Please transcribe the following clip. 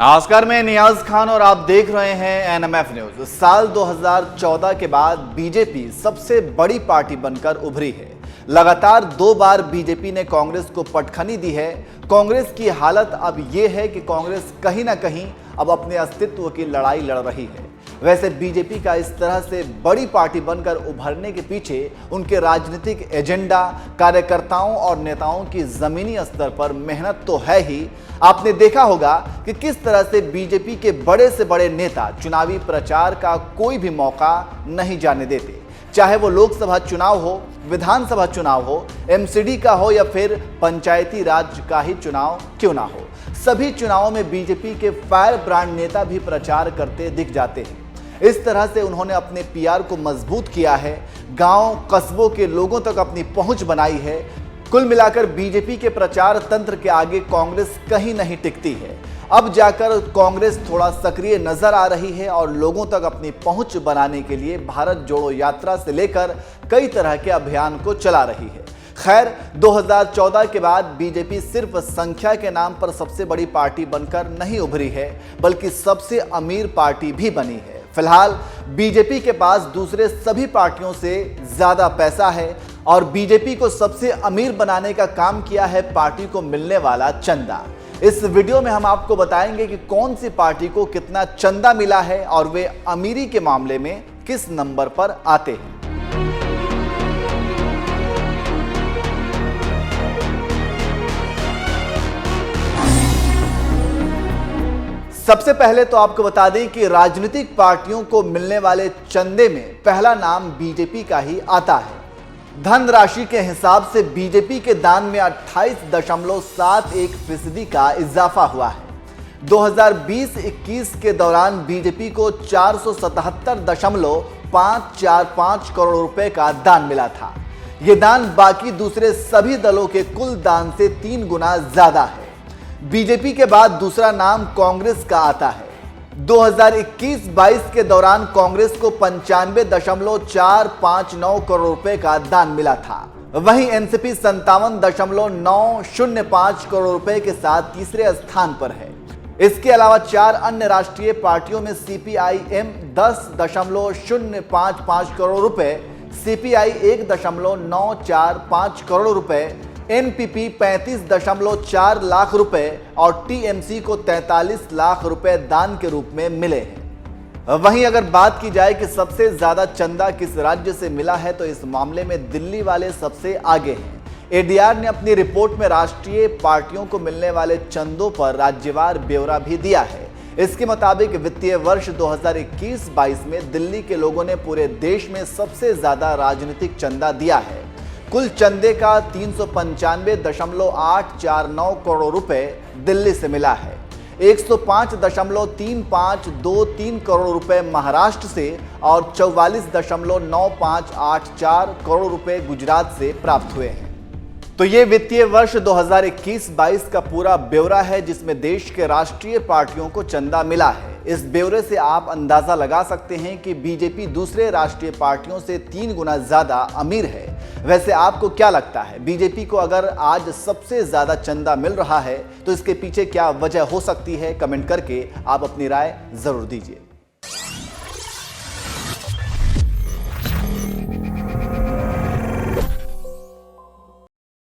नमस्कार, मैं नियाज खान और आप देख रहे हैं एनएमएफ न्यूज। साल 2014 के बाद बीजेपी सबसे बड़ी पार्टी बनकर उभरी है। लगातार 2 बार बीजेपी ने कांग्रेस को पटखनी दी है। कांग्रेस की हालत अब यह है कि कांग्रेस कहीं ना कहीं अब अपने अस्तित्व की लड़ाई लड़ रही है। वैसे बीजेपी का इस तरह से बड़ी पार्टी बनकर उभरने के पीछे उनके राजनीतिक एजेंडा, कार्यकर्ताओं और नेताओं की जमीनी स्तर पर मेहनत तो है ही। आपने देखा होगा कि किस तरह से बीजेपी के बड़े से बड़े नेता चुनावी प्रचार का कोई भी मौका नहीं जाने देते, चाहे वो लोकसभा चुनाव हो, विधानसभा चुनाव हो, एमसीडी का हो या फिर पंचायती राज का ही चुनाव क्यों ना हो। सभी चुनावों में बीजेपी के फायर ब्रांड नेता भी प्रचार करते दिख जाते हैं। इस तरह से उन्होंने अपने पीआर को मजबूत किया है, गांव कस्बों के लोगों तक अपनी पहुंच बनाई है। कुल मिलाकर बीजेपी के प्रचार तंत्र के आगे कांग्रेस कहीं नहीं टिकती है। अब जाकर कांग्रेस थोड़ा सक्रिय नजर आ रही है और लोगों तक अपनी पहुंच बनाने के लिए भारत जोड़ो यात्रा से लेकर कई तरह के अभियान को चला रही है। खैर, 2014 के बाद बीजेपी सिर्फ संख्या के नाम पर सबसे बड़ी पार्टी बनकर नहीं उभरी है, बल्कि सबसे अमीर पार्टी भी बनी है। फिलहाल बीजेपी के पास दूसरे सभी पार्टियों से ज्यादा पैसा है और बीजेपी को सबसे अमीर बनाने का काम किया है पार्टी को मिलने वाला चंदा। इस वीडियो में हम आपको बताएंगे कि कौन सी पार्टी को कितना चंदा मिला है और वे अमीरी के मामले में किस नंबर पर आते हैं। सबसे पहले तो आपको बता दें कि राजनीतिक पार्टियों को मिलने वाले चंदे में पहला नाम बीजेपी का ही आता है। धनराशि के हिसाब से बीजेपी के दान में 28.71% का इजाफा हुआ है। 2020-21 के दौरान बीजेपी को 477.545 करोड़ रुपए का दान मिला था। यह दान बाकी दूसरे सभी दलों के कुल दान से 3 गुना ज्यादा है। बीजेपी के बाद दूसरा नाम कांग्रेस का आता है। 2021-22 के दौरान कांग्रेस को 95.459 करोड़ रुपए का दान मिला था। वहीं एनसीपी 57.905 करोड़ रुपए के साथ तीसरे स्थान पर है। इसके अलावा 4 अन्य राष्ट्रीय पार्टियों में सीपीआईएम 10.055 करोड़ रुपए, सीपीआई 1.945 करोड़ रुपए, एनपीपी 35.4 लाख रुपए और टीएमसी को 43 लाख रुपए दान के रूप में मिले हैं। वहीं अगर बात की जाए कि सबसे ज्यादा चंदा किस राज्य से मिला है, तो इस मामले में दिल्ली वाले सबसे आगे हैं। एडीआर ने अपनी रिपोर्ट में राष्ट्रीय पार्टियों को मिलने वाले चंदों पर राज्यवार ब्यौरा भी दिया है। इसके मुताबिक वित्तीय वर्ष 2021-22 में दिल्ली के लोगों ने पूरे देश में सबसे ज्यादा राजनीतिक चंदा दिया है। कुल चंदे का 395.849 करोड़ रुपए दिल्ली से मिला है। 105.3523 करोड़ रुपए महाराष्ट्र से और 44.9584 करोड़ रुपए गुजरात से प्राप्त हुए हैं। तो ये वित्तीय वर्ष 2021-22 का पूरा ब्यौरा है जिसमें देश के राष्ट्रीय पार्टियों को चंदा मिला है। इस ब्यौरे से आप अंदाजा लगा सकते हैं कि बीजेपी दूसरे राष्ट्रीय पार्टियों से 3 गुना ज्यादा अमीर है। वैसे आपको क्या लगता है, बीजेपी को अगर आज सबसे ज्यादा चंदा मिल रहा है तो इसके पीछे क्या वजह हो सकती है? कमेंट करके आप अपनी राय जरूर दीजिए।